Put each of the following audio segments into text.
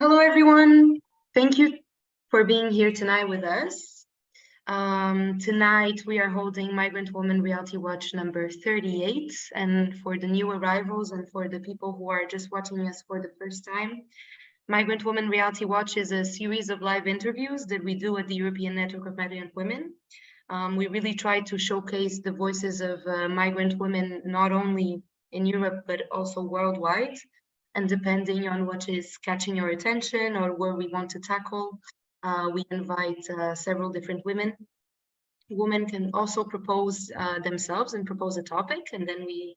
Hello, everyone. Thank you for being here tonight with us. Tonight, we are holding Migrant Woman Reality Watch number 38. And for the new arrivals and for the people who are just watching us for the first time, Migrant Woman Reality Watch is a series of live interviews that we do at the European Network of Migrant Women. We really try to showcase the voices of migrant women, not only in Europe, but also worldwide. And depending on what is catching your attention or where we want to tackle, we invite several different women. Women can also propose themselves and propose a topic, and then we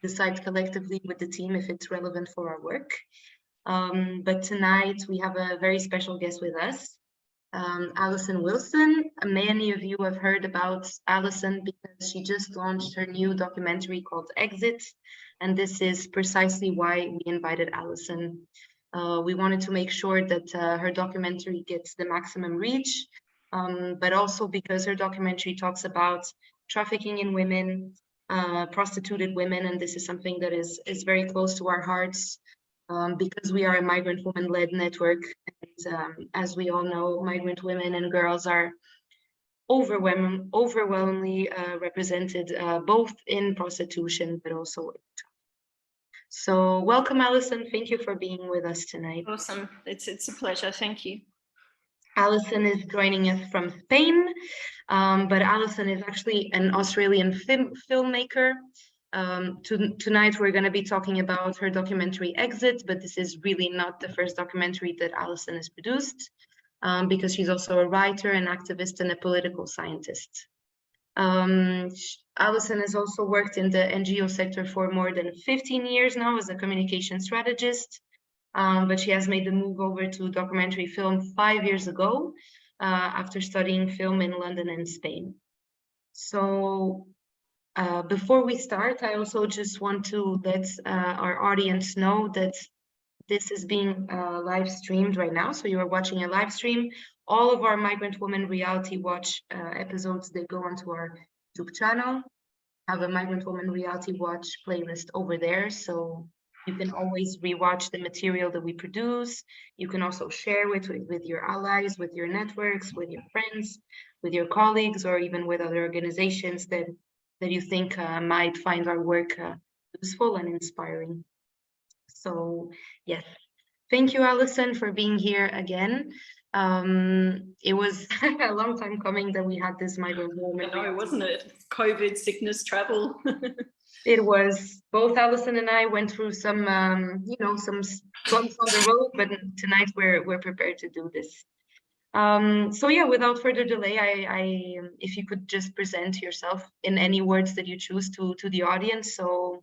decide collectively with the team if it's relevant for our work. But tonight we have a very special guest with us, Alison Wilson. Many of you have heard about Alison because she just launched her new documentary called Exit, and this is precisely why we invited Alison. We wanted to make sure that her documentary gets the maximum reach, but also because her documentary talks about trafficking in women, prostituted women, and this is something that is very close to our hearts. Because we are a migrant woman-led network, and as we all know, migrant women and girls are overwhelmingly represented both in prostitution, but also in trafficking. So welcome, Alison. Thank you for being with us tonight. Awesome. It's a pleasure. Thank you. Alison is joining us from Spain, but Alison is actually an Australian filmmaker. Tonight we're going to be talking about her documentary Exit, but this is really not the first documentary that Alison has produced, because she's also a writer, an activist, and a political scientist. Alison has also worked in the NGO sector for more than 15 years now as a communication strategist, but she has made the move over to documentary film 5 years ago after studying film in London and Spain. So before we start, I also just want to let our audience know that this is being live streamed right now. So you are watching a live stream. All of our Migrant Woman Reality Watch episodes, they go onto our YouTube channel. Have a Migrant Woman Reality Watch playlist over there. So you can always rewatch the material that we produce. You can also share with your allies, with your networks, with your friends, with your colleagues, or even with other organizations that you think might find our work useful and inspiring. So yes, thank you, Alison, for being here again. It was a long time coming that we had this migrant woman. I know, wasn't it? COVID, sickness, travel. It was. Both Alison and I went through some, some bumps on the road, but tonight we're prepared to do this. So yeah, without further delay, I if you could just present yourself in any words that you choose to the audience, so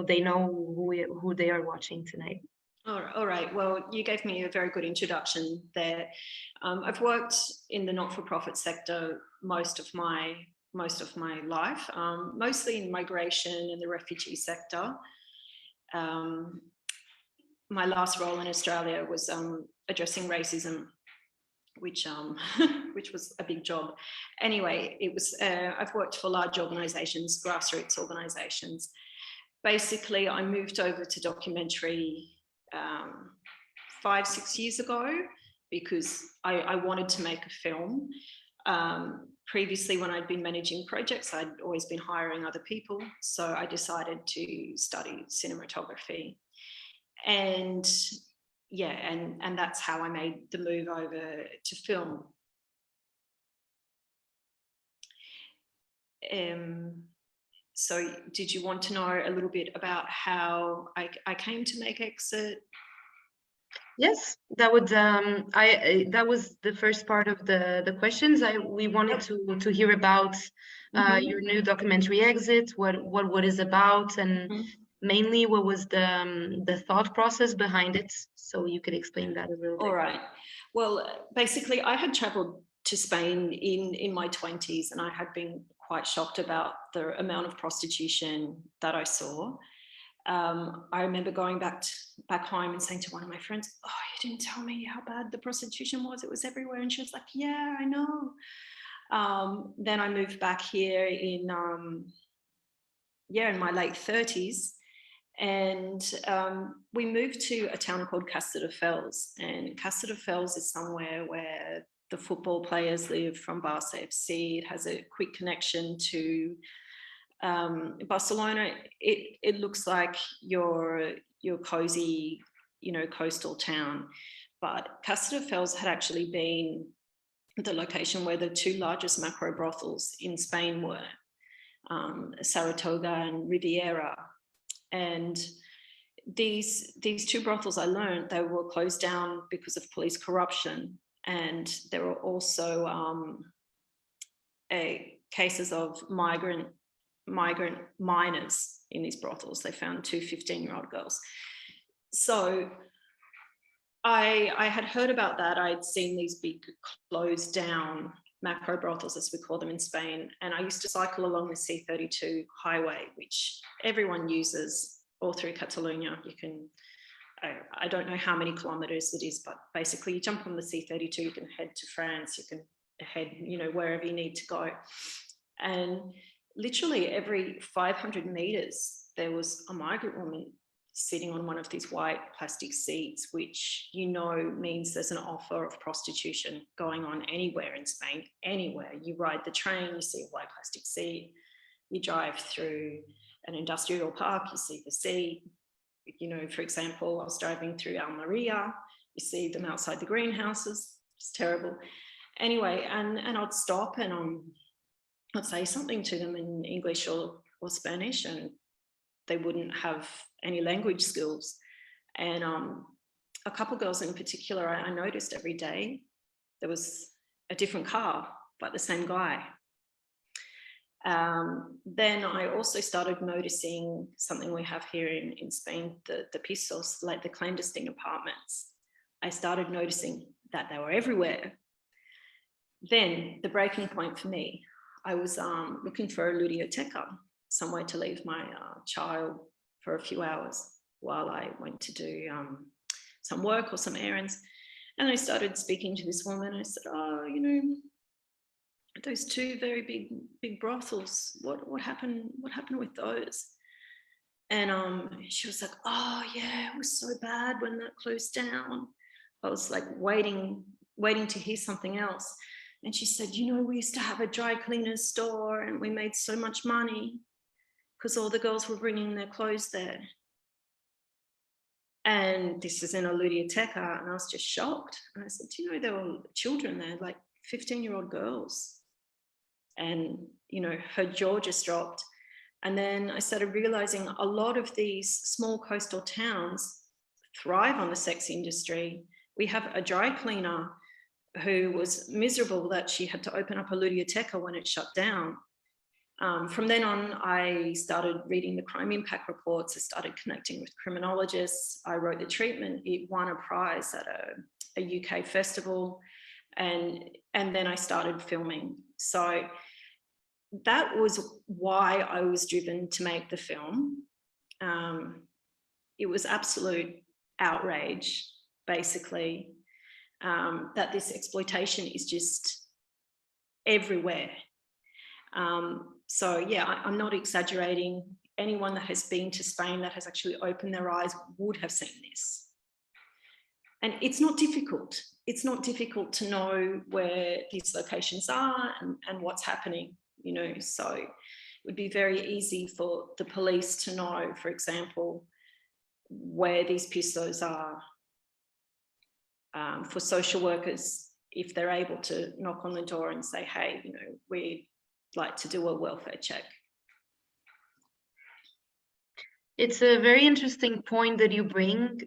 they know who they are watching tonight. All right. Well, you gave me a very good introduction there. I've worked in the not-for-profit sector most of my life, mostly in migration and the refugee sector. My last role in Australia was addressing racism, which was a big job. Anyway, it was I've worked for large organizations, grassroots organizations. Basically, I moved over to documentary 5-6 years ago because I wanted to make a film. Previously, when I'd been managing projects, I'd always been hiring other people. So I decided to study cinematography. And yeah, and that's how I made the move over to film. So did you want to know a little bit about how I came to make Exit? Yes, that would that was the first part of the questions. We wanted to hear about your new documentary Exit, what is about, and mainly what was the thought process behind it. So you could explain that a little bit. All right. Well, basically, I had traveled to Spain in my 20s, and I had been quite shocked about the amount of prostitution that I saw. I remember going back home and saying to one of my friends, "Oh, you didn't tell me how bad the prostitution was. It was everywhere." And she was like, "Yeah, I know." Then I moved back here in my late 30s, And we moved to a town called Cassiter Fells, and Cassiter Fells is somewhere where the football players live from Barca FC. It has a quick connection to Barcelona. It looks like your cozy, coastal town, but Cassiter Fells had actually been the location where the two largest macro brothels in Spain were, Saratoga and Riviera. And these two brothels, I learned, they were closed down because of police corruption, and there were also cases of migrant minors in these brothels. They found two 15-year-old girls. So I had heard about that. I'd seen these big closed down macro brothels, as we call them in Spain. And I used to cycle along the C32 highway, which everyone uses all through Catalonia. You can, I don't know how many kilometers it is, but basically you jump on the C32, you can head to France, you can head, wherever you need to go. And literally every 500 meters, there was a migrant woman sitting on one of these white plastic seats, which means there's an offer of prostitution going on anywhere in Spain, anywhere. You ride the train, you see a white plastic seat, you drive through an industrial park, you see the sea. For example, I was driving through Almeria, you see them outside the greenhouses. It's terrible. Anyway, and I'd stop and I'd say something to them in English or Spanish, and they wouldn't have any language skills. And a couple of girls in particular, I noticed every day there was a different car, but the same guy. Then I also started noticing something we have here in Spain, the pisos, like the clandestine apartments. I started noticing that they were everywhere. Then the breaking point for me, I was looking for a ludoteca, somewhere to leave my child for a few hours while I went to do some work or some errands. And I started speaking to this woman. I said, those two very big brothels, what happened with those? And she was like, oh yeah, it was so bad when that closed down. I was like waiting to hear something else. And she said, we used to have a dry cleaner's store and we made so much money because all the girls were bringing their clothes there. And this is in a ludoteca, and I was just shocked. And I said, there were children there, like 15-year-old girls. And, her jaw just dropped. And then I started realizing a lot of these small coastal towns thrive on the sex industry. We have a dry cleaner who was miserable that she had to open up a ludoteca when it shut down. From then on, I started reading the crime impact reports. I started connecting with criminologists. I wrote the treatment. It won a prize at a UK festival. And then I started filming. So that was why I was driven to make the film. It was absolute outrage, basically, that this exploitation is just everywhere. So yeah, I'm not exaggerating. Anyone that has been to Spain that has actually opened their eyes would have seen this. And it's not difficult. It's not difficult to know where these locations are and what's happening, so it would be very easy for the police to know, for example, where these pisos are. For social workers, if they're able to knock on the door and say, hey, we'd like to do a welfare check. It's a very interesting point that you bring,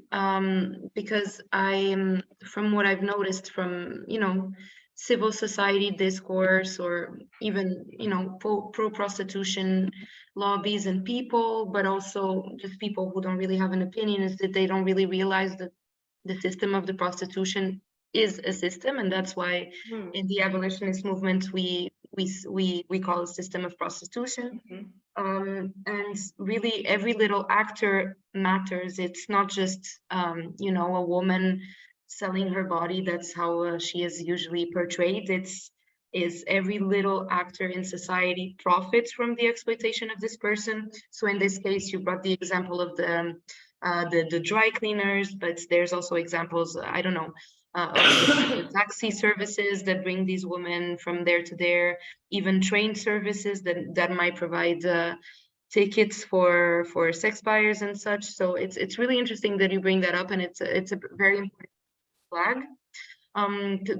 because from what I've noticed from, civil society discourse, or even, pro-prostitution lobbies and people, but also just people who don't really have an opinion, is that they don't really realize that the system of the prostitution is a system, and that's why in the abolitionist movement we call it system of prostitution. And really every little actor matters. It's not just a woman selling her body. That's how she is usually portrayed. It's is every little actor in society profits from the exploitation of this person. So in this case, you brought the example of the dry cleaners, but there's also examples, I don't know, of the taxi services that bring these women from there to there, even train services that might provide tickets for sex buyers and such. So it's really interesting that you bring that up, and it's a very important flag.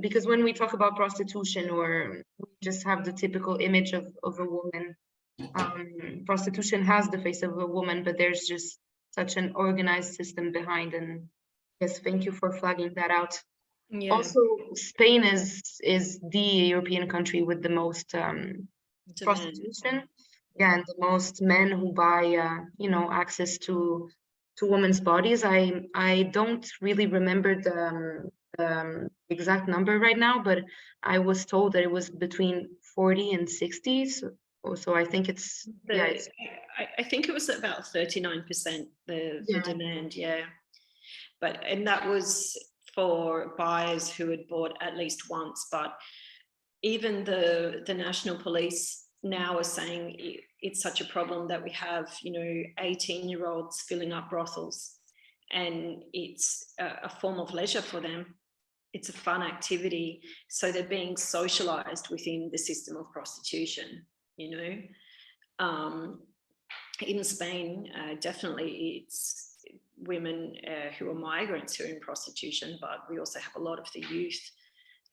Because when we talk about prostitution, or we just have the typical image of a woman, prostitution has the face of a woman, but there's just such an organized system behind. And yes, thank you for flagging that out. Yeah. Also, Spain is the European country with the most prostitution. Yeah, and the most men who buy, access to women's bodies. I don't really remember the exact number right now, but I was told that it was between 40 and 60. So I think it's I think it was about 39% the demand, yeah. And that was for buyers who had bought at least once. But even the national police now are saying it's such a problem that we have 18-year-olds filling up brothels, and it's a form of leisure for them. It's a fun activity, so they're being socialized within the system of prostitution. In Spain, definitely it's women who are migrants who are in prostitution, but we also have a lot of the youth,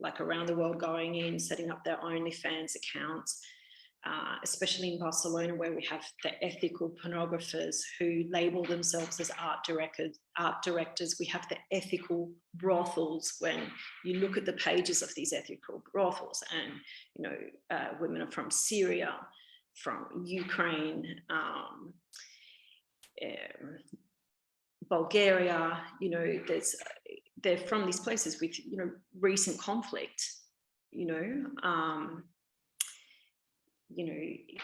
like around the world, going in, setting up their OnlyFans accounts, especially in Barcelona, where we have the ethical pornographers who label themselves as art directors. We have the ethical brothels. When you look at the pages of these ethical brothels, and women are from Syria, from Ukraine, Bulgaria, they're from these places with recent conflict,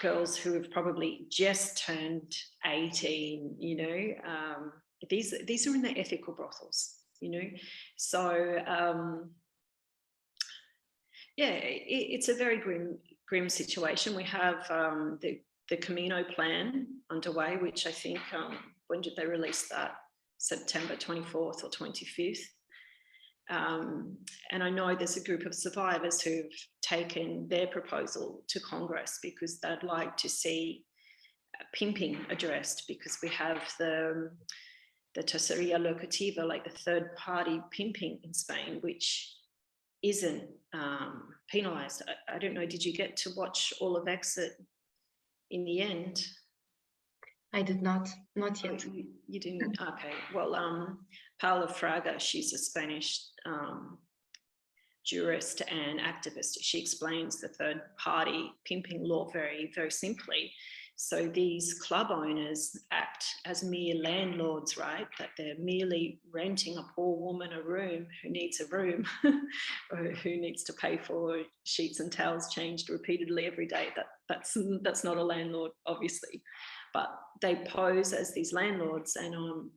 girls who have probably just turned 18, these are in the ethical brothels, so it's a very grim situation. We have the Camino plan underway, which I think, when did they release that? September 24th or 25th. And I know there's a group of survivors who've taken their proposal to Congress because they'd like to see pimping addressed, because we have the terceria locativa, like the third party pimping in Spain, which isn't penalized. I don't know, did you get to watch all of Exit in the end? I did not yet. You didn't? Okay. Well, Paula Fraga, she's a Spanish jurist and activist. She explains the third party pimping law very, very simply. So these club owners act as mere landlords, right? That they're merely renting a poor woman a room who needs a room, or who needs to pay for sheets and towels changed repeatedly every day. That's not a landlord, obviously. But they pose as these landlords, and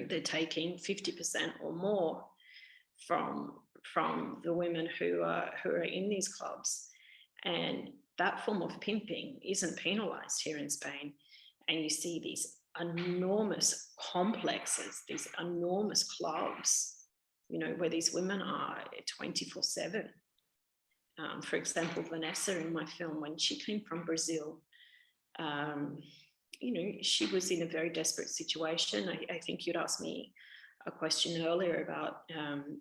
they're taking 50% or more from the women who are in these clubs. And that form of pimping isn't penalized here in Spain. And you see these enormous complexes, these enormous clubs, where these women are 24/7. For example, Vanessa in my film, when she came from Brazil, she was in a very desperate situation. I think you'd asked me a question earlier about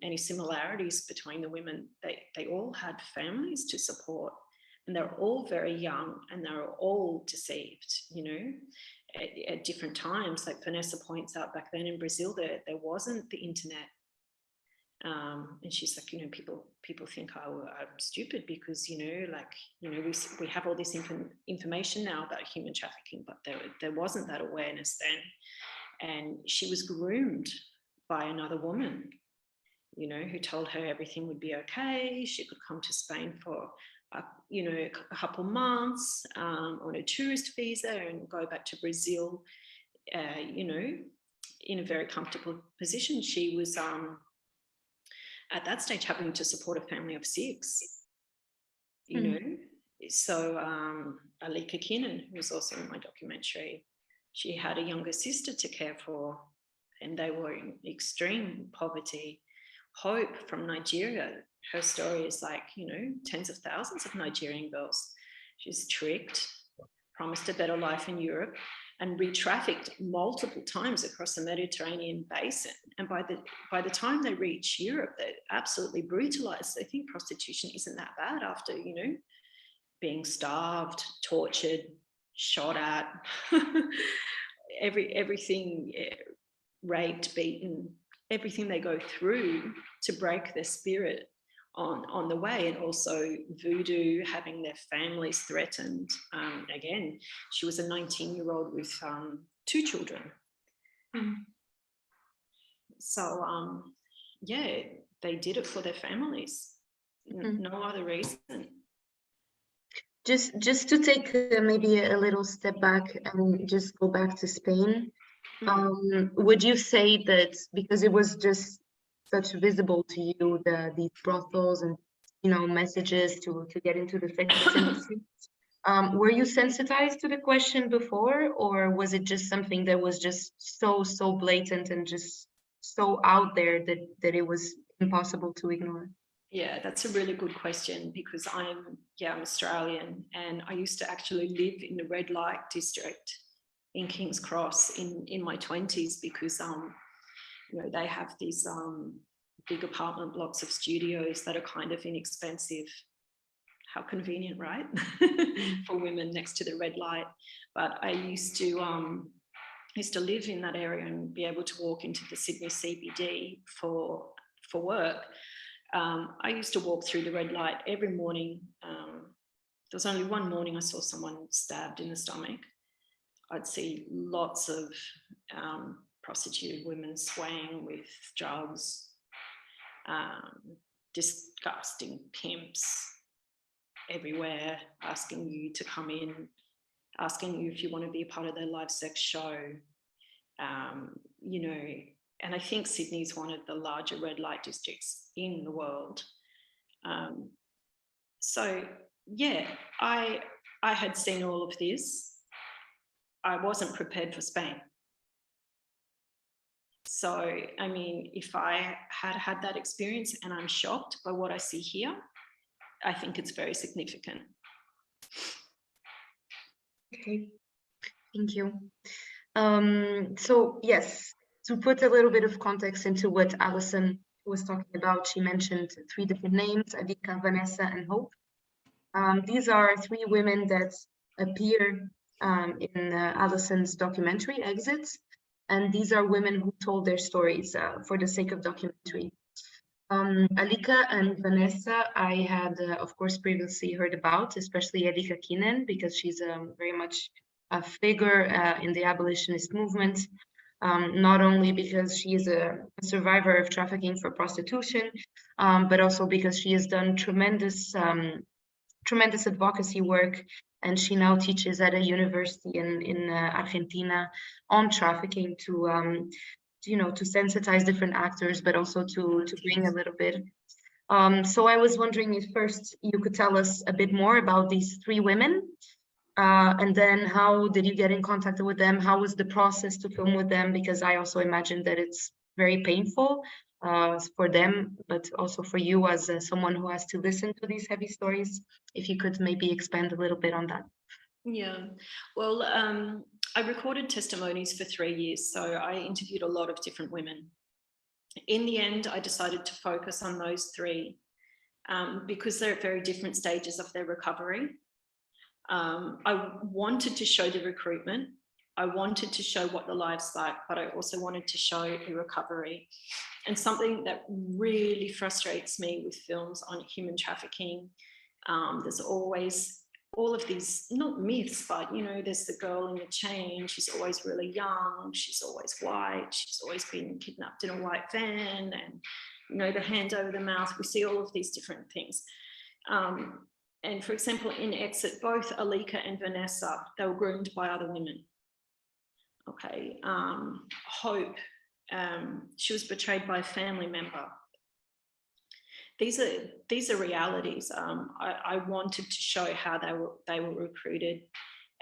any similarities between the women. They all had families to support, and they're all very young, and they're all deceived, at different times. Like Vanessa points out, back then in Brazil, there wasn't the internet. And she's like, people think I'm stupid because, we have all this information now about human trafficking, but there wasn't that awareness then. And she was groomed by another woman, who told her everything would be okay. She could come to Spain for, a couple months on a tourist visa and go back to Brazil, in a very comfortable position. She was, at that stage, having to support a family of 6. you know. So Alika Kinnan, who's also in my documentary, she had a younger sister to care for, and they were in extreme poverty. Hope from Nigeria, her story is like, you know, tens of thousands of Nigerian girls. She's tricked, promised a better life in Europe, and re-trafficked multiple times across the Mediterranean basin. And by the time they reach Europe, they're absolutely brutalized. They think prostitution isn't that bad after, you know, being starved, tortured, shot at, everything, raped, beaten, everything they go through to break their spirit on the way, and also voodoo, having their families threatened. Again, she was a 19-year-old with 2 children. So yeah, they did it for their families. No other reason. Just to take maybe a little step back and just go back to Spain, would you say that because it was just such visible to you, these brothels and, you know, messages to get into the sex industry, were you sensitized to the question before, or was it just something that was just so blatant and just so out there that it was impossible to ignore? Yeah, that's a really good question, because I'm Australian, and I used to actually live in the red light district in King's Cross in my 20s, because you know, they have these big apartment blocks of studios that are kind of inexpensive. How convenient, right? For women next to the red light. But I used to live in that area and be able to walk into the Sydney CBD for work. I used to walk through the red light every morning. There was only one morning I saw someone stabbed in the stomach. I'd see lots of prostituted women swaying with drugs, disgusting pimps everywhere, asking you to come in, asking you if you want to be a part of their live sex show. You know, and I think Sydney is one of the larger red light districts in the world. So yeah, I had seen all of this. I wasn't prepared for Spain. So, I mean, if I had that experience and I'm shocked by what I see here, I think it's very significant. Okay, thank you. So yes, to put a little bit of context into what Alison was talking about, she mentioned 3 different names: Adika, Vanessa, and Hope. These are 3 women that appear in Alison's documentary, Exits, and these are women who told their stories for the sake of documentary. Alika and Vanessa, I had, of course, previously heard about, especially Alika Kinnan, because she's very much a figure in the abolitionist movement, not only because she is a survivor of trafficking for prostitution, but also because she has done tremendous advocacy work, and she now teaches at a university in Argentina on trafficking to you know, to sensitize different actors, but also to bring a little bit. So I was wondering if first you could tell us a bit more about these 3 women, and then how did you get in contact with them? How was the process to film with them? Because I also imagine that it's very painful for them, but also for you as someone who has to listen to these heavy stories. If you could maybe expand a little bit on that. Yeah, well, I recorded testimonies for 3 years, so I interviewed a lot of different women. In the end, I decided to focus on those 3 because they're at very different stages of their recovery. I wanted to show the recruitment. I wanted to show what the life's like, but I also wanted to show the recovery. And something that really frustrates me with films on human trafficking, there's always all of these, not myths, but, you know, there's the girl in the chain, she's always really young, she's always white, she's always been kidnapped in a white van, and, you know, the hand over the mouth. We see all of these different things. And for example, in Exit, both Alika and Vanessa, they were groomed by other women. Okay, Hope, she was betrayed by a family member. these are realities. I wanted to show how they were recruited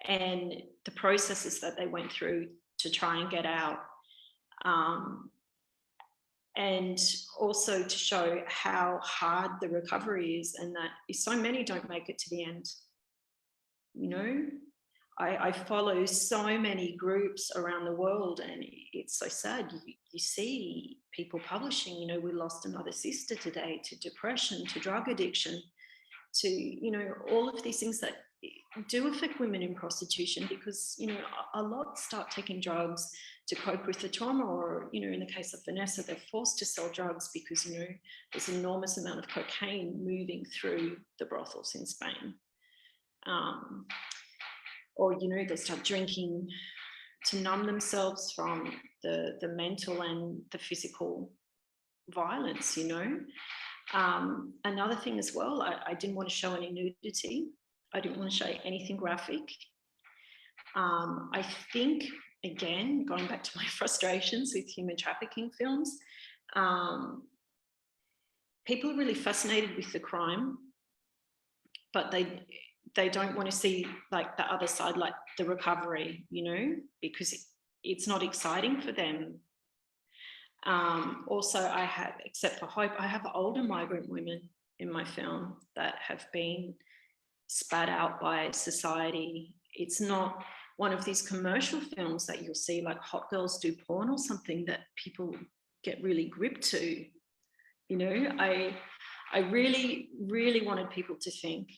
and the processes that they went through to try and get out. And also to show how hard the recovery is, and that so many don't make it to the end. You know, I follow so many groups around the world, and it's so sad. You see people publishing, you know, we lost another sister today to depression, to drug addiction, to, you know, all of these things that do affect women in prostitution, because, you know, a lot start taking drugs to cope with the trauma, or, you know, in the case of Vanessa, they're forced to sell drugs because, you know, there's an enormous amount of cocaine moving through the brothels in Spain. Or, you know, they start drinking to numb themselves from the mental and the physical violence, you know. Another thing as well, I didn't want to show any nudity. I didn't want to show anything graphic. I think, again, going back to my frustrations with human trafficking films, people are really fascinated with the crime, but they don't want to see like the other side, like the recovery, you know, because it's not exciting for them. Also, I have, except for Hope, I have older migrant women in my film that have been spat out by society. It's not one of these commercial films that you'll see like Hot Girls Do Porn or something that people get really gripped to. You know, I really, really wanted people to think.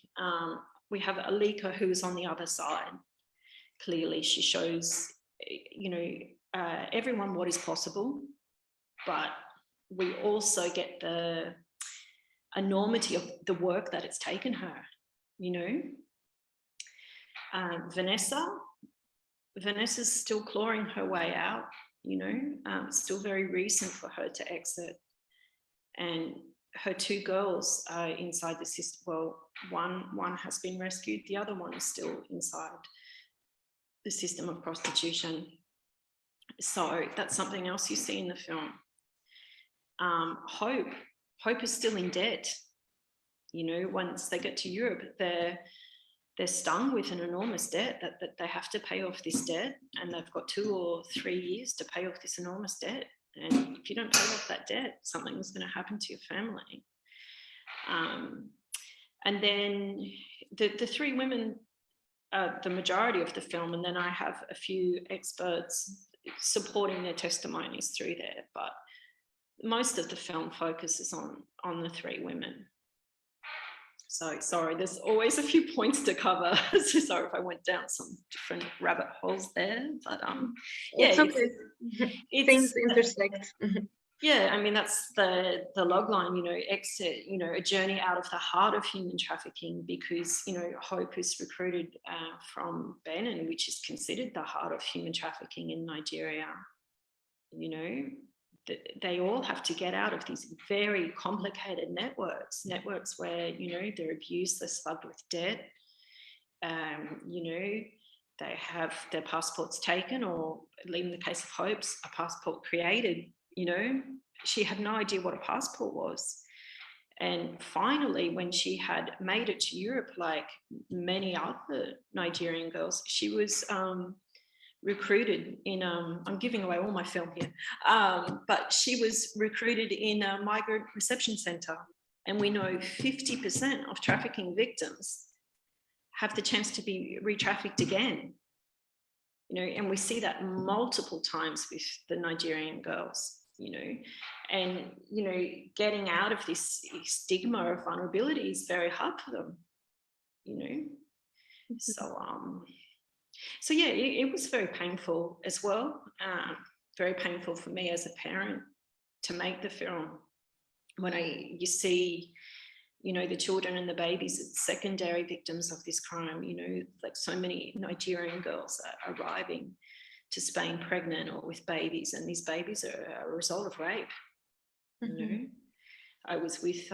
We have Alika, who is on the other side. Clearly, she shows, you know, everyone what is possible, but we also get the enormity of the work that it's taken her, you know. Vanessa's still clawing her way out, you know. It's still very recent for her to exit. And her two girls are inside the system. Well, one has been rescued, the other one is still inside the system of prostitution. So that's something else you see in the film. Hope is still in debt. You know, once they get to Europe, they're stung with an enormous debt that they have to pay off this debt, and they've got 2 or 3 years to pay off this enormous debt. And if you don't pay off that debt, something's going to happen to your family. And then the 3 women are the majority of the film, and then I have a few experts supporting their testimonies through there, but most of the film focuses on the 3 women. So sorry, there's always a few points to cover. So sorry if I went down some different rabbit holes there, but yeah, it's okay. Things intersect. Yeah, I mean, that's the log line, you know, exit, you know, a journey out of the heart of human trafficking, because, you know, Hope is recruited from Benin, which is considered the heart of human trafficking in Nigeria. You know, they all have to get out of these very complicated networks where, you know, they're abused, they're slugged with debt, you know, they have their passports taken, or in the case of Hope's, a passport created. You know, she had no idea what a passport was. And finally, when she had made it to Europe, like many other Nigerian girls, she was recruited in, I'm giving away all my film here, but she was recruited in a migrant reception centre. And we know 50% of trafficking victims have the chance to be re-trafficked again. You know, and we see that multiple times with the Nigerian girls, you know, and, you know, getting out of this stigma of vulnerability is very hard for them, you know. So yeah, it was very painful as well. Very painful for me as a parent to make the film. When you see, you know, the children and the babies as secondary victims of this crime, you know, like so many Nigerian girls are arriving to Spain pregnant or with babies, and these babies are a result of rape. Mm-hmm. You know, I was with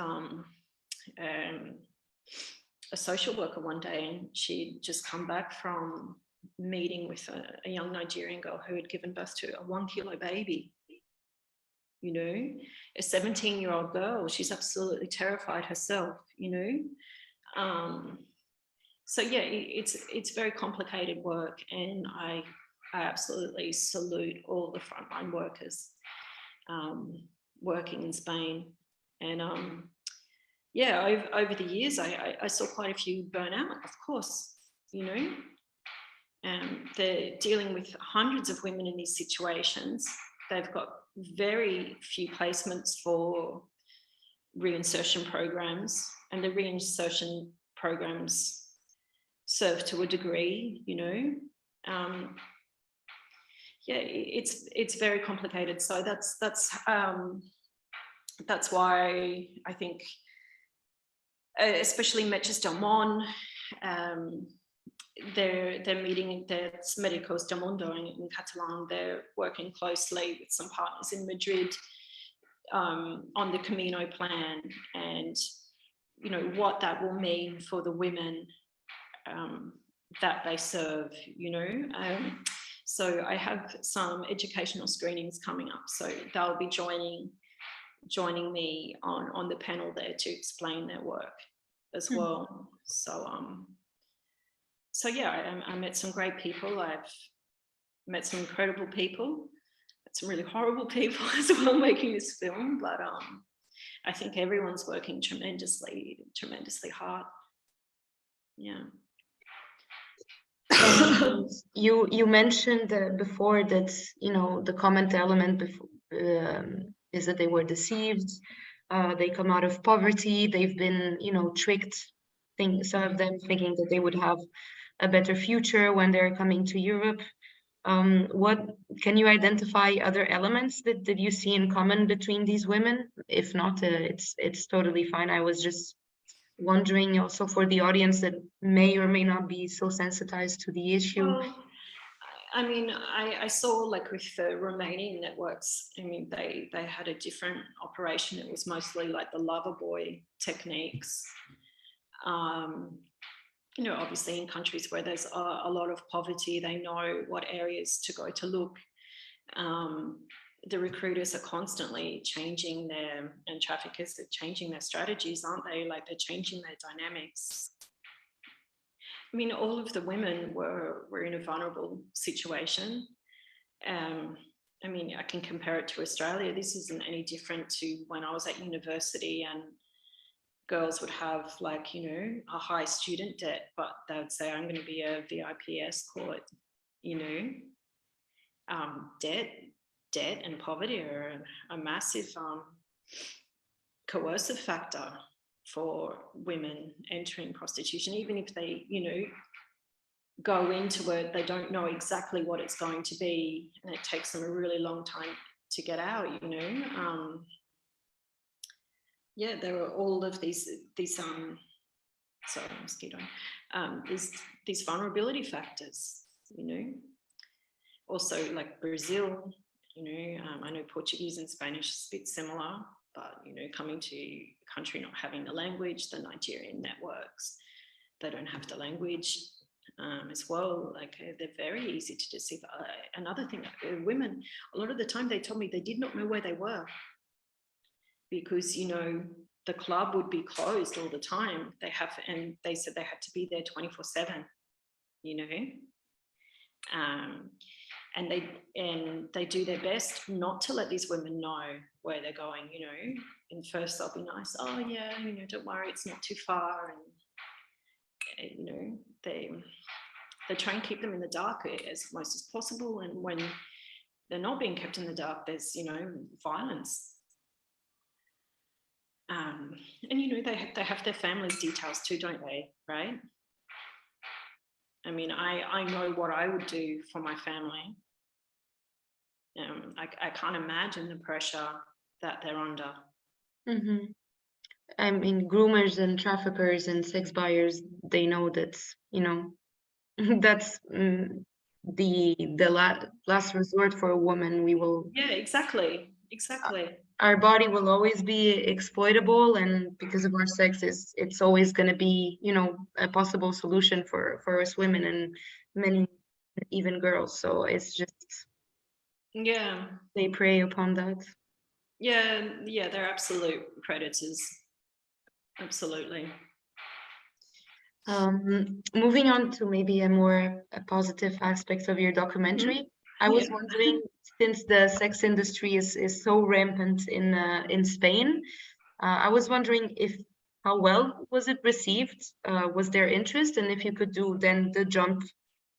a social worker one day, and she'd just come back from meeting with a young Nigerian girl who had given birth to a 1 kilo baby. you know, a 17-year-old girl, she's absolutely terrified herself, you know. So yeah, it's very complicated work, and I absolutely salute all the frontline workers working in Spain. And yeah, over the years, I saw quite a few burn out, of course, you know. They're dealing with hundreds of women in these situations. They've got very few placements for reinsertion programs, and the reinsertion programs serve to a degree, you know. Yeah, it's very complicated. So that's why I think, especially Metges del Món, they're meeting, that's Médicos del Mundo in Catalan. They're working closely with some partners in Madrid on the Camino plan, and you know what that will mean for the women that they serve, you know. So I have some educational screenings coming up, so they'll be joining me on the panel there to explain their work as well. So yeah, I met some great people. I've met some incredible people, some really horrible people as well making this film, but I think everyone's working tremendously hard. Yeah. You mentioned before that, you know, the comment element before, is that they were deceived. They come out of poverty. They've been, you know, tricked. Some of them thinking that they would have a better future when they're coming to Europe. What can you identify other elements that you see in common between these women? If not, it's totally fine. I was just wondering also for the audience that may or may not be so sensitized to the issue. Well, I mean, I saw, like, with the Romanian networks, I mean, they had a different operation. It was mostly like the lover boy techniques. You know, obviously in countries where there's a lot of poverty, they know what areas to go to look. The recruiters are constantly changing and traffickers are changing their strategies, aren't they? Like, they're changing their dynamics. I mean, all of the women were in a vulnerable situation. I mean, I can compare it to Australia. This isn't any different to when I was at university, and girls would have, like, you know, a high student debt, but they would say, I'm going to be a VIP escort, you know. Debt and poverty are a massive coercive factor for women entering prostitution. Even if they, you know, go into it, they don't know exactly what it's going to be, and it takes them a really long time to get out, you know. Yeah, there are all of these sorry, mosquito, these vulnerability factors, you know. Also, like Brazil, you know, I know Portuguese and Spanish is a bit similar, but, you know, coming to a country not having the language, the Nigerian networks, they don't have the language as well. Like, they're very easy to deceive. Another thing, women, a lot of the time they told me they did not know where they were, because, you know, the club would be closed all the time. And they said they had to be there 24/7, you know. And they do their best not to let these women know where they're going, you know. And first they'll be nice, oh yeah, you know, don't worry, it's not too far, and you know, they try and keep them in the dark as much as possible. And when they're not being kept in the dark, there's, you know, violence. And, you know, they have their family's details too, don't they? Right? I mean, I know what I would do for my family. I can't imagine the pressure that they're under. Mm-hmm. I mean, groomers and traffickers and sex buyers, they know that, you know, that's the last resort for a woman. We will. Yeah, exactly. Our body will always be exploitable, and because of our sex, it's always going to be, you know, a possible solution for us women and many even girls. So it's just, yeah, they prey upon that. Yeah, they're absolute predators. Absolutely. Moving on to maybe a positive aspect of your documentary, I was wondering, since the sex industry is so rampant in Spain, I was wondering how well was it received? Was there interest? And if you could do then the jump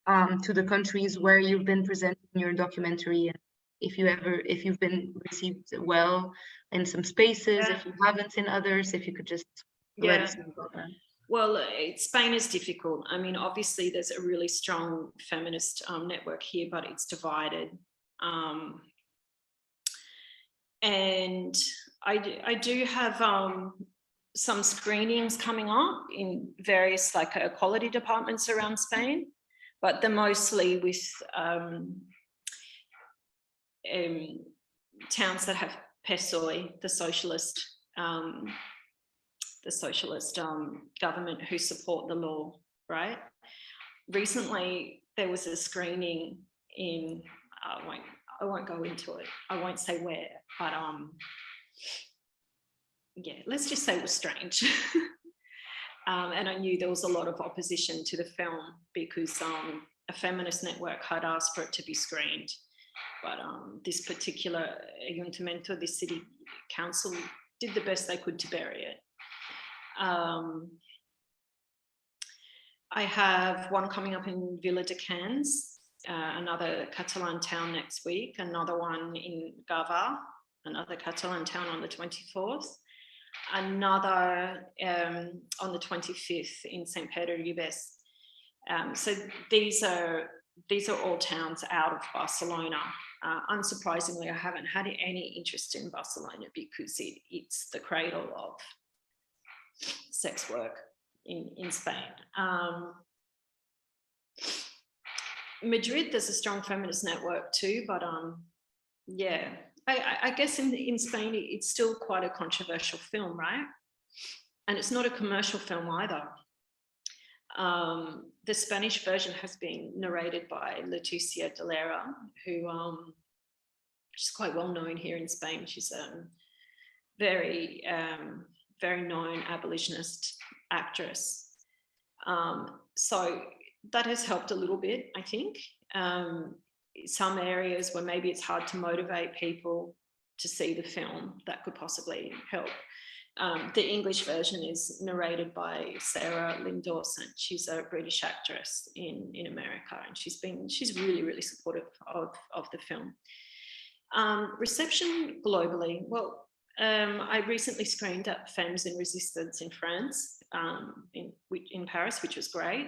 to the countries where you've been presenting your documentary, and if you've been received well in some spaces, if you haven't in others, if you could just let us know about that. Well, Spain is difficult. I mean, obviously there's a really strong feminist network here, but it's divided. And I do have some screenings coming up in various like equality departments around Spain, but they're mostly with towns that have PSOE, the socialist government who support the law, right? Recently, there was a screening in, I won't go into it. I won't say where, but yeah, let's just say it was strange. And I knew there was a lot of opposition to the film because a feminist network had asked for it to be screened. But this particular Ayuntamiento, this city council, did the best they could to bury it. I have one coming up in Viladecans, another Catalan town next week, another one in Gavà, another Catalan town on the 24th, another on the 25th in St. Pere Ribes. So these are all towns out of Barcelona. Unsurprisingly, I haven't had any interest in Barcelona because it's the cradle of sex work in Spain. Madrid, there's a strong feminist network too, but yeah, I guess in Spain, it's still quite a controversial film, right? And it's not a commercial film either. The Spanish version has been narrated by Leticia de Lara, who she's quite well known here in Spain. She's a very known abolitionist actress. So that has helped a little bit, I think. Some areas where maybe it's hard to motivate people to see the film, that could possibly help. The English version is narrated by Sarah Lynn Dawson. She's a British actress in America, and she's really, really supportive of the film. Reception globally, well, I recently screened at Femmes in Resistance in France, in Paris, which was great.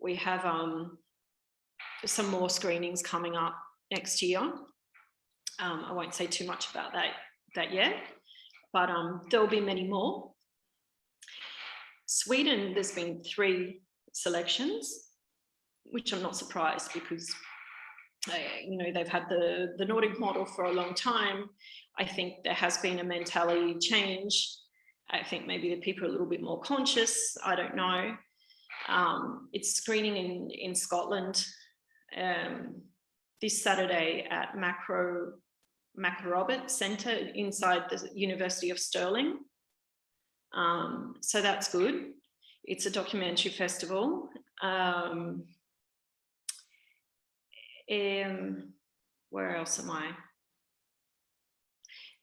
We have some more screenings coming up next year. I won't say too much about that yet, but there'll be many more. Sweden, there's been 3 selections, which I'm not surprised because they've had the Nordic model for a long time. I think there has been a mentality change. I think maybe the people are a little bit more conscious. I don't know. It's screening in Scotland this Saturday at Macrobert Centre inside the University of Stirling. So that's good. It's a documentary festival. Where else am I?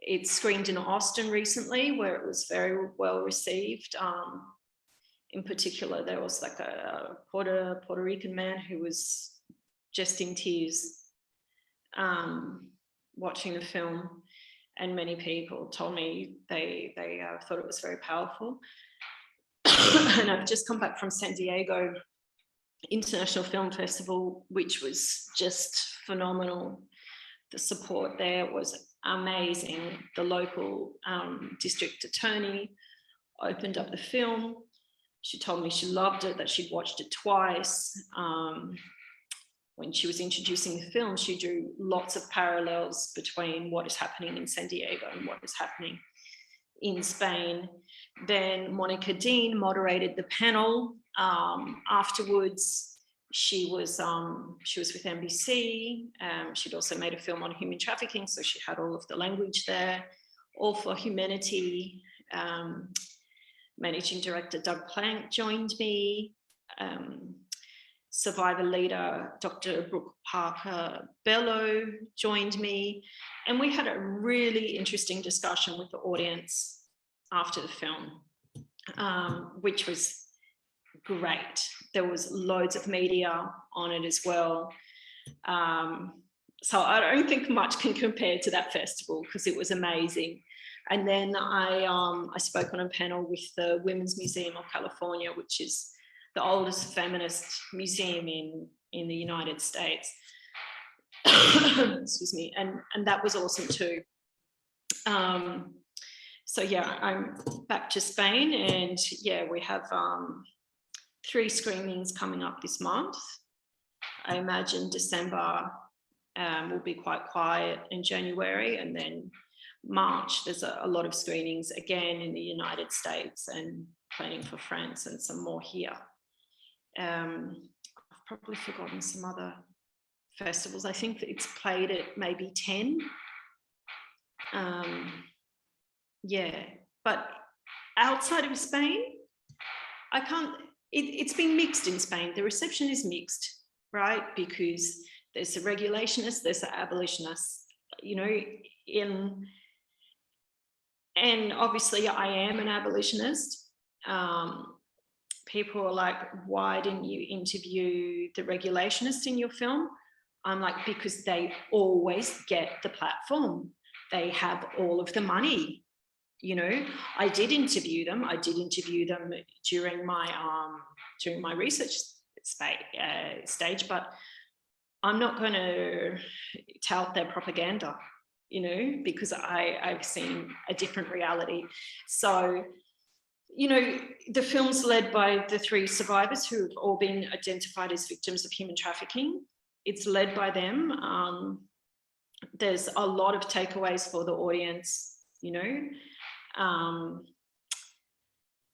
It's screened in Austin recently, where it was very well received. In particular, there was like a Puerto Rican man who was just in tears watching the film, and many people told me they thought it was very powerful. And I've just come back from San Diego International Film Festival, which was just phenomenal. The support there was amazing. The local district attorney opened up the film. She told me she loved it, that she'd watched it twice. When she was introducing the film, she drew lots of parallels between what is happening in San Diego and what is happening in Spain. Then Monica Dean moderated the panel. Afterwards, she was with NBC. She'd also made a film on human trafficking, so she had all of the language there. All for Humanity managing director Doug Plank joined me. Survivor leader Dr. Brooke Parker Bello joined me, and we had a really interesting discussion with the audience after the film, which was great. There was loads of media on it as well. So I don't think much can compare to that festival because it was amazing. And then I spoke on a panel with the Women's Museum of California, which is the oldest feminist museum in the United States. Excuse me, and that was awesome too. So yeah, I'm back to Spain, and yeah, we have 3 screenings coming up this month. I imagine December will be quite quiet in January, and then March there's a lot of screenings again in the United States, and planning for France and some more here. I've probably forgotten some other festivals. I think it's played at maybe 10. Yeah, but outside of Spain, I can't, it's been mixed in Spain. The reception is mixed, right? Because there's the regulationists, there's the abolitionists, you know, and obviously I am an abolitionist. People are like, why didn't you interview the regulationists in your film? I'm like, because they always get the platform. They have all of the money. You know, I did interview them. I did interview them during my research stage, but I'm not going to tout their propaganda, you know, because I've seen a different reality. So, you know, the film's led by the 3 survivors who have all been identified as victims of human trafficking. It's led by them. There's a lot of takeaways for the audience, you know.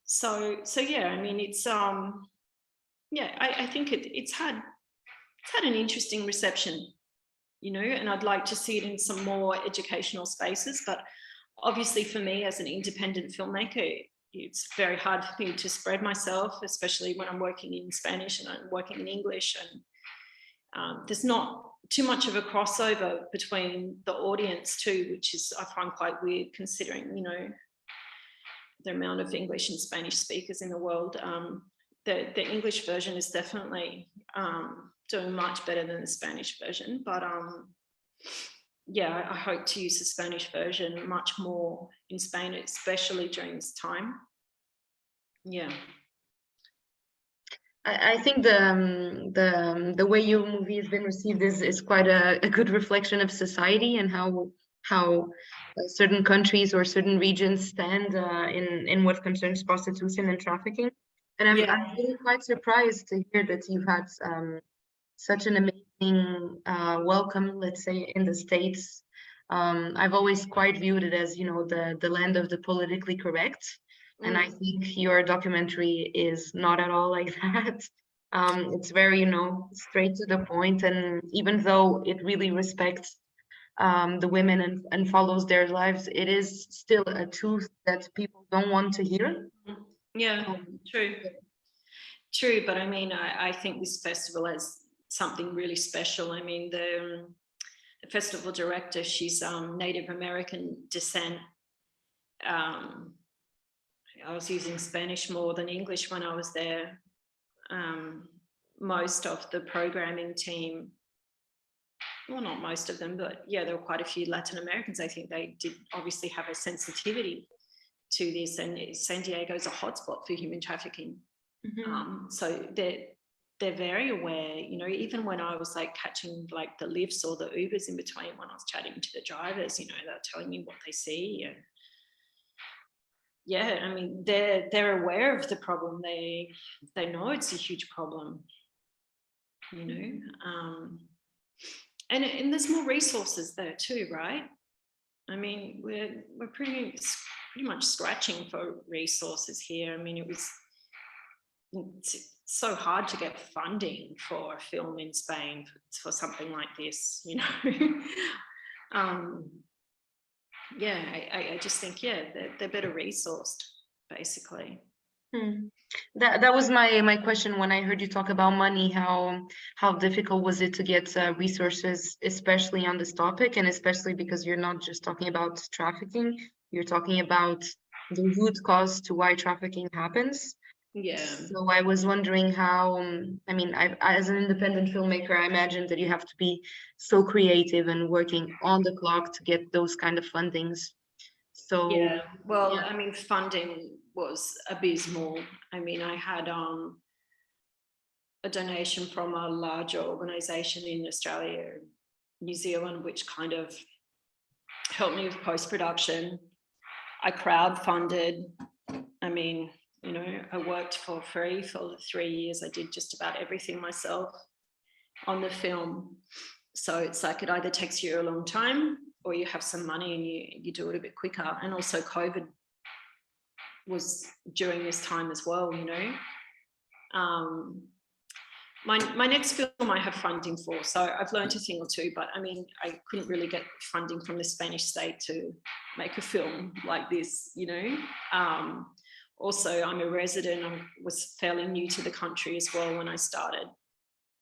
So yeah, I mean, it's yeah, I think it's had an interesting reception, you know, and I'd like to see it in some more educational spaces. But obviously for me as an independent filmmaker, it's very hard for me to spread myself, especially when I'm working in Spanish and I'm working in English, and there's not too much of a crossover between the audience too, which is, I find quite weird considering, you know, the amount of English and Spanish speakers in the world. The English version is definitely doing much better than the Spanish version, but yeah, I hope to use the Spanish version much more in Spain, especially during this time. Yeah. I think the way your movie has been received is quite a good reflection of society and how certain countries or certain regions stand in what concerns prostitution and trafficking. And I'm really quite surprised to hear that you've had such an amazing welcome, let's say, in the States. I've always quite viewed it as, you know, the land of the politically correct. And I think your documentary is not at all like that. It's very, you know, straight to the point. And even though it really respects the women and follows their lives, it is still a truth that people don't want to hear. Yeah, true. But I mean, I think this festival has something really special. I mean, the festival director, she's Native American descent. I was using Spanish more than English when I was there. Most of the programming team, well, not most of them, but yeah, there were quite a few Latin Americans. I think they did obviously have a sensitivity to this, and San Diego is a hotspot for human trafficking. So they're very aware, you know, even when I was like catching like the lifts or the Ubers in between, when I was chatting to the drivers, you know, they're telling me what they see. And yeah, I mean, they're aware of the problem. They know it's a huge problem, you know. And there's more resources there too, right? I mean, we're pretty much scratching for resources here. I mean, it's so hard to get funding for a film in Spain for something like this, you know. yeah, I just think, yeah, they're better resourced, basically. That was my question when I heard you talk about money. How difficult was it to get resources, especially on this topic, and especially because you're not just talking about trafficking, you're talking about the root cause to why trafficking happens. Yeah. So I was wondering how, I mean, as an independent filmmaker, I imagine that you have to be so creative and working on the clock to get those kind of fundings. So Yeah, well, yeah. I mean, funding was abysmal. I mean, I had a donation from a larger organization in Australia, New Zealand, which kind of helped me with post-production. I crowdfunded. I mean, you know, I worked for free for 3 years. I did just about everything myself on the film. So it's like it either takes you a long time or you have some money and you do it a bit quicker. And also COVID was during this time as well, you know. My next film I have funding for, so I've learned a thing or two, but I mean, I couldn't really get funding from the Spanish state to make a film like this, you know. Also, I'm a resident. I was fairly new to the country as well when I started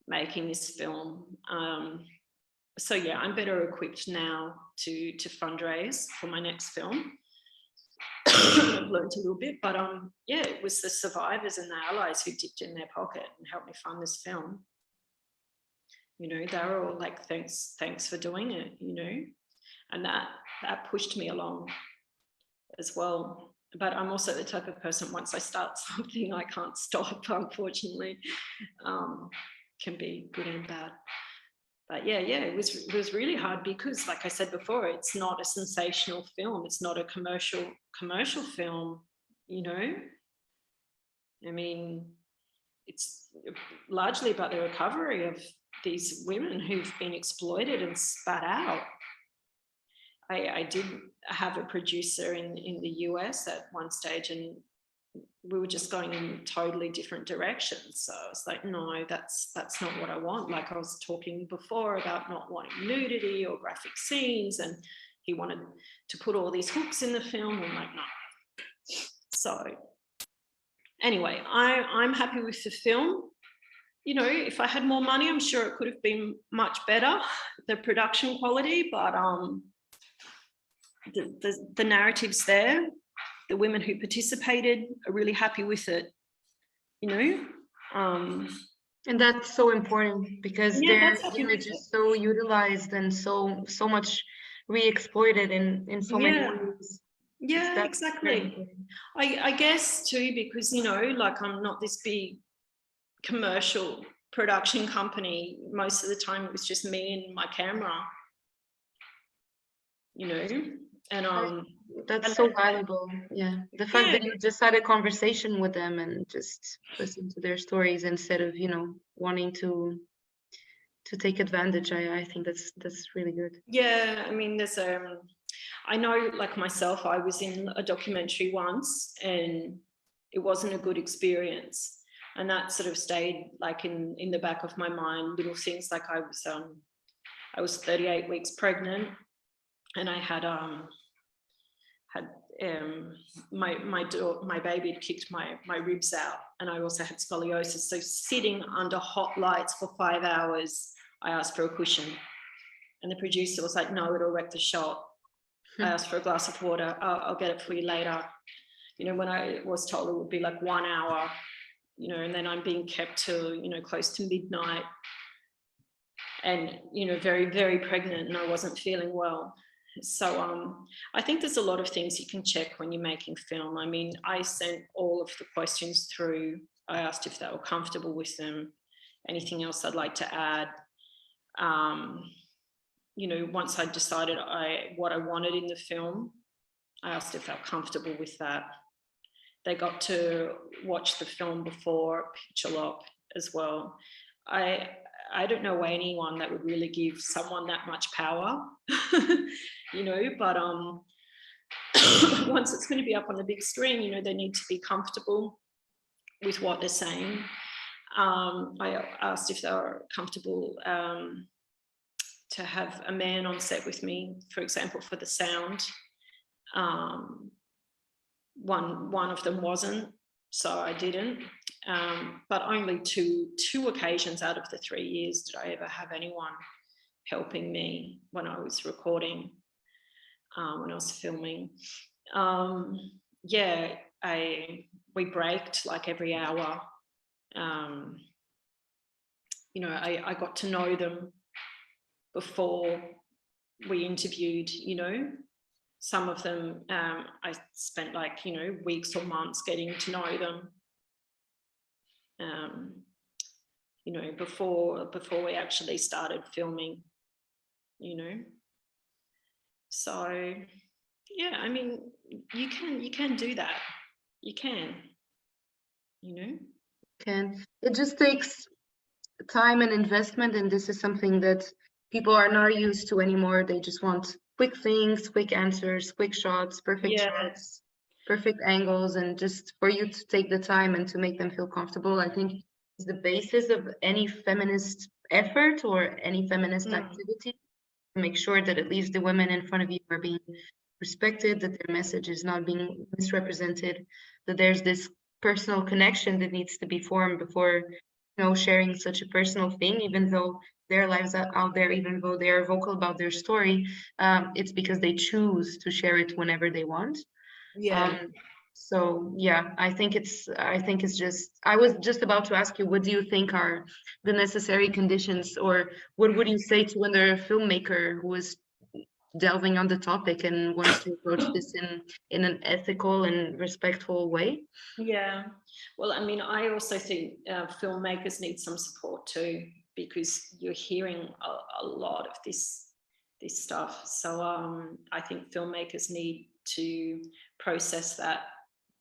making this film. So yeah, I'm better equipped now to fundraise for my next film. I've learned a little bit, but yeah, it was the survivors and the allies who dipped in their pocket and helped me fund this film. You know, they were all like, thanks for doing it, you know, and that pushed me along as well. But I'm also the type of person, once I start something, I can't stop, unfortunately. Can be good and bad. But yeah, it was really hard because, like I said before, it's not a sensational film. It's not a commercial film, you know. I mean, it's largely about the recovery of these women who've been exploited and spat out. I did have a producer in the US at one stage, and we were just going in totally different directions. So I was like, no, that's not what I want. Like I was talking before about not wanting nudity or graphic scenes, and he wanted to put all these hooks in the film. I'm like, no. So anyway, I'm happy with the film. You know, if I had more money, I'm sure it could have been much better, the production quality, but the narrative's there. The women who participated are really happy with it, you know. And that's so important because Yeah, their that's happy with image it. is so utilized and so much re-exploited in so many ways. Yeah, That's very exactly. important. I guess too, because, you know, like I'm not this big commercial production company. Most of the time it was just me and my camera, you know. And that's so valuable. Yeah, the fact that you just had a conversation with them and just listen to their stories instead of, you know, wanting to take advantage. I think that's really good. Yeah, I mean, there's I know, like myself, I was in a documentary once and it wasn't a good experience, and that sort of stayed like in the back of my mind. Little things like I was 38 weeks pregnant, and I had my baby had kicked my ribs out, and I also had scoliosis. So sitting under hot lights for 5 hours, I asked for a cushion, and the producer was like, "No, it'll wreck the shot." I asked for a glass of water. I'll get it for you later. You know, when I was told it would be like 1 hour, you know, and then I'm being kept till, you know, close to midnight, and, you know, very, very pregnant, and I wasn't feeling well. So I think there's a lot of things you can check when you're making film. I mean, I sent all of the questions through. I asked if they were comfortable with them, anything else I'd like to add. You know, once I decided what I wanted in the film, I asked if they were comfortable with that. They got to watch the film before picture lock as well. I don't know anyone that would really give someone that much power, you know, but once it's going to be up on the big screen, you know, they need to be comfortable with what they're saying. I asked if they were comfortable to have a man on set with me, for example, for the sound. One of them wasn't, so I didn't. But only two occasions out of the 3 years did I ever have anyone helping me when I was recording, when I was filming. Yeah, we braked like every hour. You know, I got to know them before we interviewed, you know. Some of them, I spent like, you know, weeks or months getting to know them, you know, before we actually started filming, you know. So, yeah, I mean, you can do that. You can, you know. It just takes time and investment, and this is something that people are not used to anymore. They just want quick things, quick answers, quick shots, perfect shots, perfect angles, and just for you to take the time and to make them feel comfortable, I think is the basis of any feminist effort or any feminist activity, to make sure that at least the women in front of you are being respected, that their message is not being misrepresented, that there's this personal connection that needs to be formed before, you know, sharing such a personal thing, even though their lives are out there, even though they are vocal about their story, it's because they choose to share it whenever they want. So yeah, I think it's just, I was just about to ask you, what do you think are the necessary conditions, or what would you say to another filmmaker who is delving on the topic and wants to approach this in an ethical and respectful way? Yeah, well, I mean, I also think filmmakers need some support too, because you're hearing a lot of this stuff. So I think filmmakers need to process that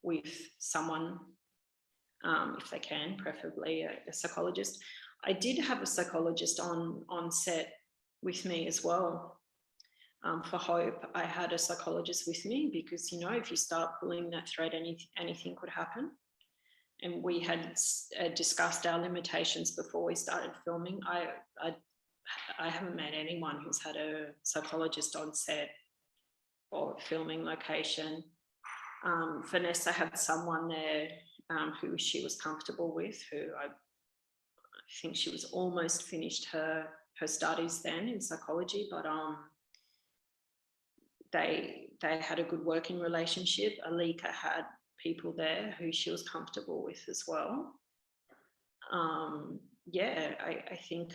with someone, if they can, preferably a psychologist. I did have a psychologist on set with me as well. For Hope, I had a psychologist with me because, you know, if you start pulling that thread, anything could happen. And we had discussed our limitations before we started filming. I haven't met anyone who's had a psychologist on set or filming location. Vanessa had someone there who she was comfortable with, who I think she was almost finished her studies then in psychology, but they had a good working relationship. Alika had people there who she was comfortable with as well. Yeah, I think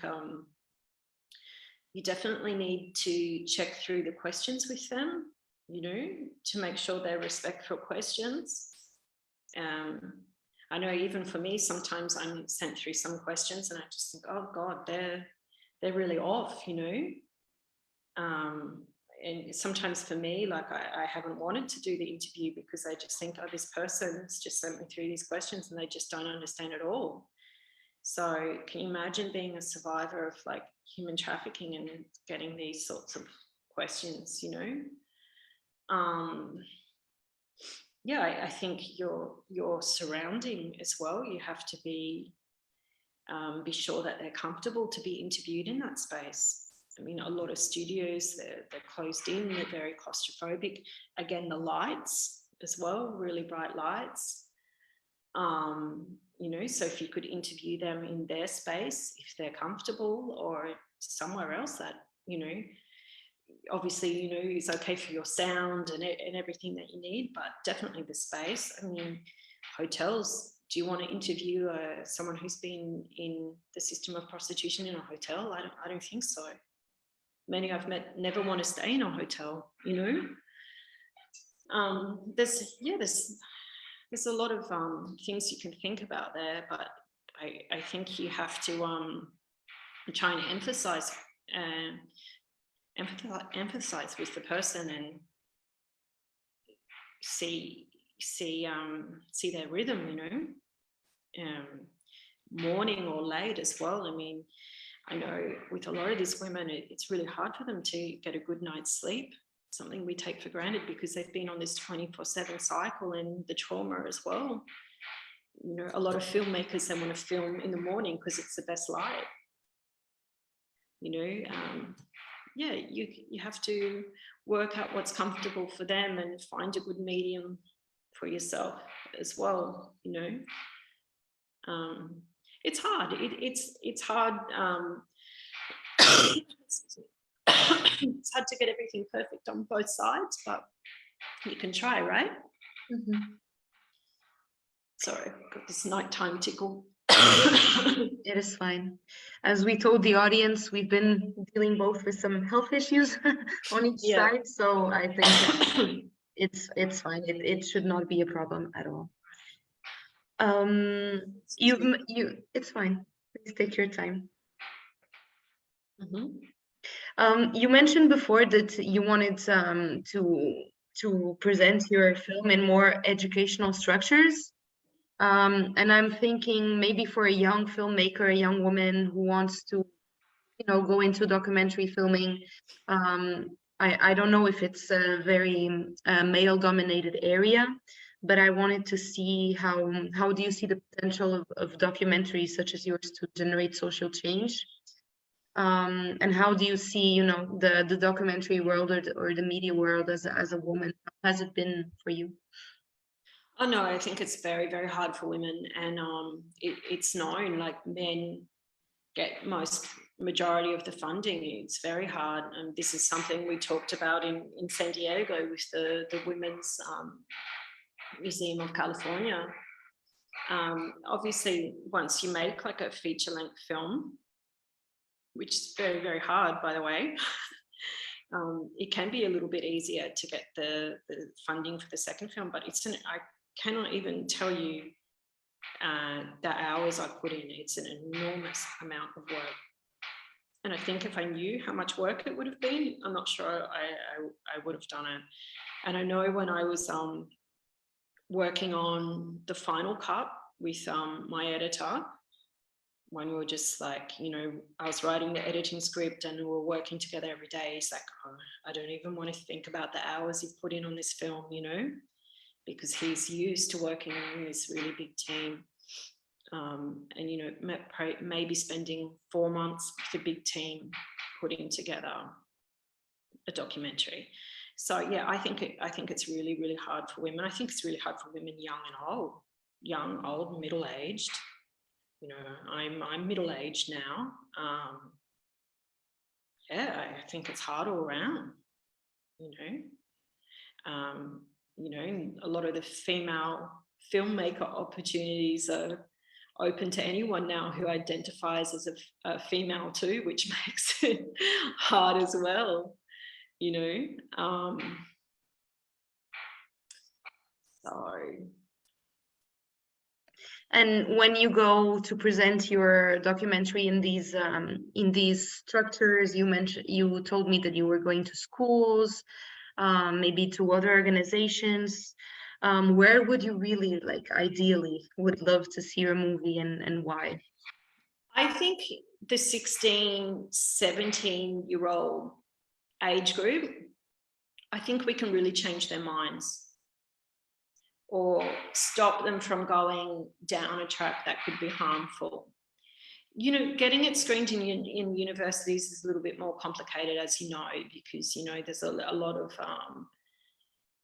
you definitely need to check through the questions with them, you know, to make sure they're respectful questions. I know even for me, sometimes I'm sent through some questions and I just think, oh God, they're really off, you know. And sometimes for me, like I haven't wanted to do the interview because I just think, oh, this person's just sent me through these questions and they just don't understand at all. So can you imagine being a survivor of like human trafficking and getting these sorts of questions, you know? Yeah, I think your surrounding as well, you have to be sure that they're comfortable to be interviewed in that space. I mean, a lot of studios, they're closed in, they're very claustrophobic. Again, the lights as well, really bright lights. You know, so if you could interview them in their space, if they're comfortable, or somewhere else that, you know, obviously, you know, is okay for your sound and everything that you need, but definitely the space. I mean, hotels, do you want to interview someone who's been in the system of prostitution in a hotel? I don't think so. Many I've met never want to stay in a hotel, you know. There's a lot of things you can think about there, but I think you have to try and emphasize with the person and see their rhythm, you know. Morning or late as well. I mean, I know with a lot of these women, it's really hard for them to get a good night's sleep, something we take for granted because they've been on this 24/7 cycle, and the trauma as well. You know, a lot of filmmakers, they want to film in the morning because it's the best light. You know, yeah, you have to work out what's comfortable for them and find a good medium for yourself as well, you know. It's hard. It's hard. It's hard to get everything perfect on both sides, but you can try, right? Sorry, I've got this nighttime tickle. It is fine. As we told the audience, we've been dealing both with some health issues on each side, so I think it's fine. It should not be a problem at all. It's fine. Please take your time. You mentioned before that you wanted to present your film in more educational structures. And I'm thinking maybe for a young filmmaker, a young woman who wants to, go into documentary filming. I don't know if it's a very male-dominated area, but I wanted to see how do you see the potential of documentaries such as yours to generate social change? And how do you see, the documentary world or the media world as a woman? How has it been for you? Oh no, I think it's very, very hard for women, and it's known, like, men get majority of the funding. It's very hard, and this is something we talked about in San Diego with the Women's Museum of California. Obviously, once you make like a feature-length film, which is very, very hard, by the way, it can be a little bit easier to get the funding for the second film, but I cannot even tell you the hours I put in. It's an enormous amount of work. And I think if I knew how much work it would have been, I'm not sure I would have done it. And I know when I was working on the final cut with my editor, when we were just like, I was writing the editing script and we were working together every day. He's like, oh, I don't even want to think about the hours you've put in on this film, because he's used to working in this really big team. And, maybe spending 4 months with a big team putting together a documentary. So, yeah, I think it's really, really hard for women. I think it's really hard for women young, old, middle-aged. I'm middle-aged now. Yeah, I think it's hard all around, a lot of the female filmmaker opportunities are open to anyone now who identifies as a female too, which makes it hard as well, so. And when you go to present your documentary in these structures, you told me that you were going to schools, maybe to other organizations. Where would you really, ideally, would love to see your movie, and why? I think the 16, 17-year-old age group, I think we can really change their minds or stop them from going down a track that could be harmful. Getting it screened in universities is a little bit more complicated, as you know, because, there's a lot of,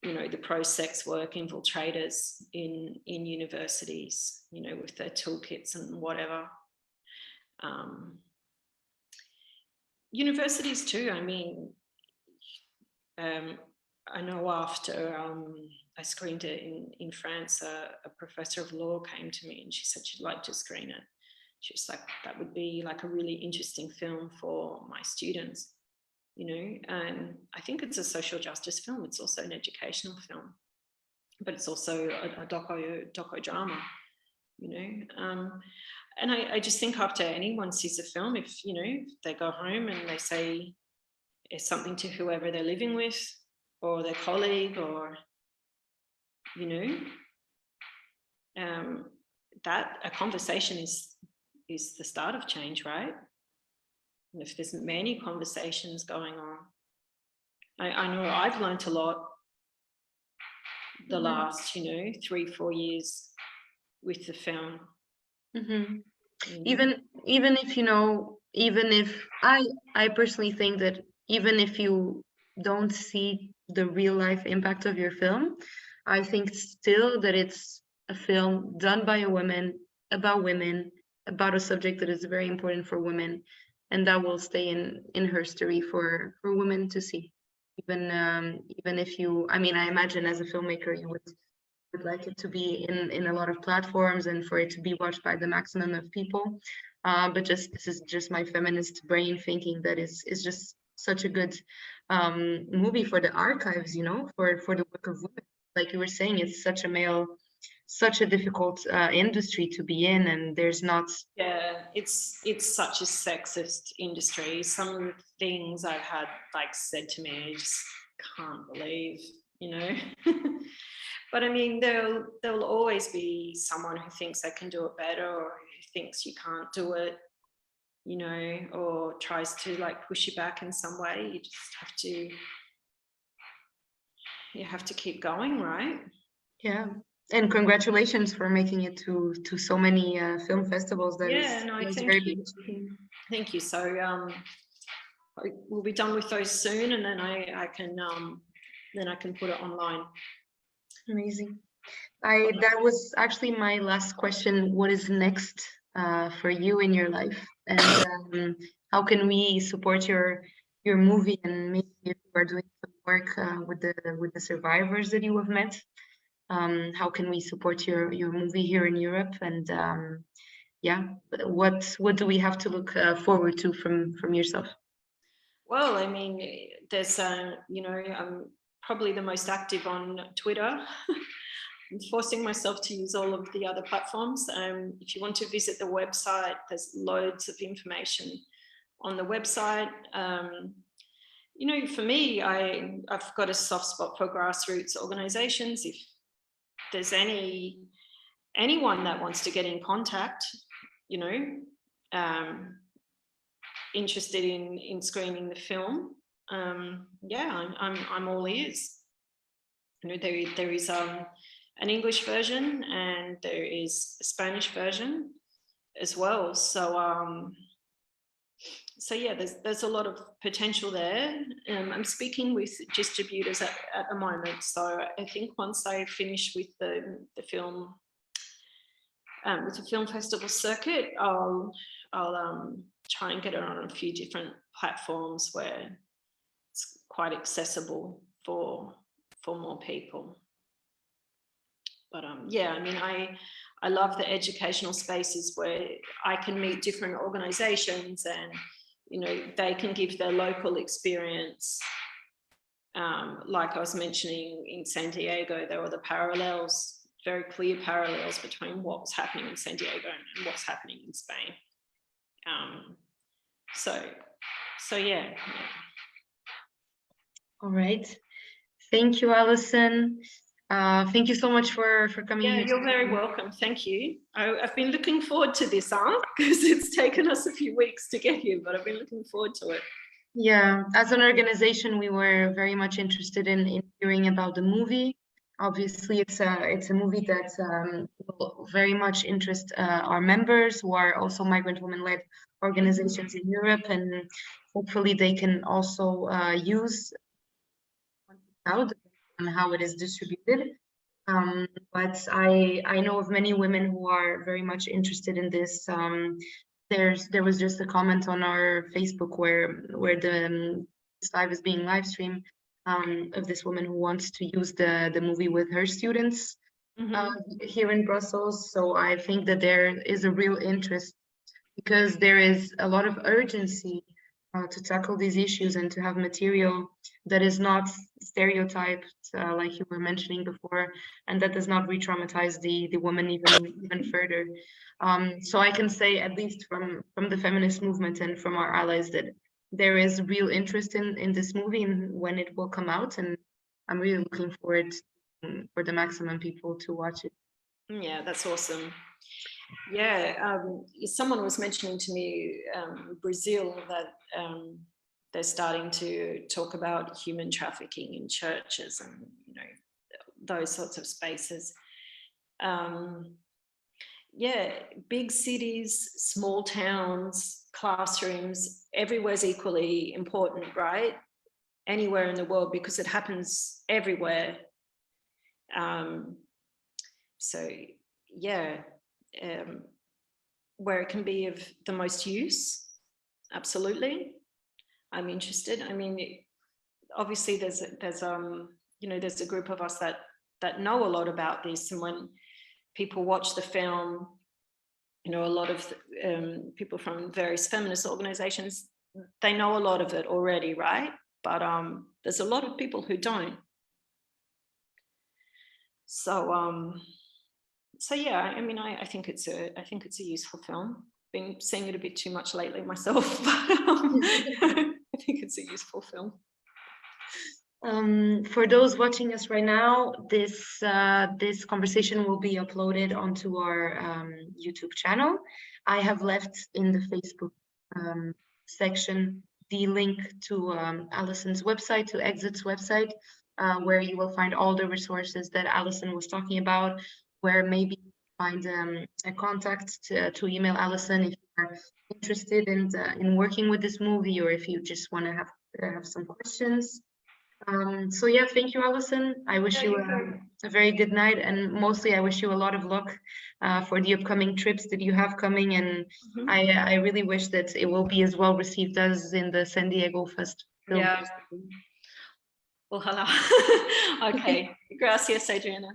the pro-sex work infiltrators in universities, with their toolkits and whatever. Universities too, I mean, I know after I screened it in France, a professor of law came to me and she said she'd like to screen it. She was like, that would be like a really interesting film for my students, and I think it's a social justice film. It's also an educational film, but it's also a doco-drama, and I just think after anyone sees a film, if they go home and they say it's something to whoever they're living with or their colleague, or that a conversation is the start of change, right? And if there's many conversations going on, I know I've learned a lot the last 3-4 years with the film. Even if I personally think that even if you don't see the real life impact of your film, I think still that it's a film done by a woman, about a subject that is very important for women, and that will stay in history for women to see. Even if you, I mean, I imagine as a filmmaker you would like it to be in a lot of platforms and for it to be watched by the maximum of people. But just this is just my feminist brain thinking that it's just such a good movie for the archives, you know, for the work of women. Like you were saying, it's such a difficult industry to be in, and there's not. Yeah, it's such a sexist industry. Some of the things I've had like said to me, I just can't believe, you know. But I mean, there'll always be someone who thinks they can do it better, or who thinks you can't do it, you know, or tries to like push you back in some way. You just have to keep going, right? Yeah. And congratulations for making it to so many film festivals. That is very big. Thank you. So we'll be done with those soon, and then I can put it online. Amazing. That was actually my last question. What is next for you in your life, and how can we support your movie? And maybe if you are doing some work with the survivors that you have met, how can we support your movie here in Europe? And yeah, what do we have to look forward to from yourself? Well, I mean, there's you know, I'm probably the most active on Twitter. I'm forcing myself to use all of the other platforms. If you want to visit the website, there's loads of information on the website. You know, for me, I've got a soft spot for grassroots organizations. If there's anyone that wants to get in contact, you know, interested in screening the film, yeah, I'm all ears. You know, there is an English version and there is a Spanish version as well. So so yeah, there's a lot of potential there. I'm speaking with distributors at the moment. So I think once I finish with the film, with the film festival circuit, I'll try and get it on a few different platforms where it's quite accessible for more people. But yeah, I mean, I love the educational spaces where I can meet different organizations and, you know, they can give their local experience. Like I was mentioning in San Diego, there were the parallels, very clear parallels between what was happening in San Diego and what's happening in Spain. So yeah. All right. Thank you, Alison. Thank you so much for coming here. Yeah, you're very welcome. Thank you. I've been looking forward to this, because it's taken us a few weeks to get here, but I've been looking forward to it. Yeah, as an organization, we were very much interested in hearing about the movie. Obviously, it's a movie that will very much interest our members, who are also migrant women-led organizations in Europe, and hopefully they can also use out and how it is distributed. But I know of many women who are very much interested in this. There was just a comment on our Facebook where the live is being live streamed, of this woman who wants to use the movie with her students here in Brussels. So I think that there is a real interest, because there is a lot of urgency to tackle these issues and to have material that is not stereotyped, like you were mentioning before, and that does not re-traumatize the woman even further. So I can say, at least from the feminist movement and from our allies, that there is real interest in this movie and when it will come out, and I'm really looking forward for the maximum people to watch it. Yeah, that's awesome. Yeah, someone was mentioning to me Brazil, that they're starting to talk about human trafficking in churches and, you know, those sorts of spaces. Yeah, big cities, small towns, classrooms, everywhere's equally important, right? Anywhere in the world, because it happens everywhere. So yeah, where it can be of the most use, absolutely. I'm interested. I mean, obviously there's you know, there's a group of us that know a lot about this, and when people watch the film, you know, a lot of people from various feminist organizations, they know a lot of it already, right? But there's a lot of people who don't. So so yeah, I mean, I think it's a useful film. Been seeing it a bit too much lately myself, but I think it's a useful film. For those watching us right now, this conversation will be uploaded onto our YouTube channel. I have left in the Facebook section the link to Alison's website, to Exit's website, where you will find all the resources that Alison was talking about, where maybe find a contact to email Alison if you're interested in working with this movie, or if you just want to have some questions. So yeah, thank you, Alison. I wish you a very good night, and mostly I wish you a lot of luck for the upcoming trips that you have coming, and I really wish that it will be as well received as in the San Diego Film Festival. Ojalá. Okay. Gracias, Adriana.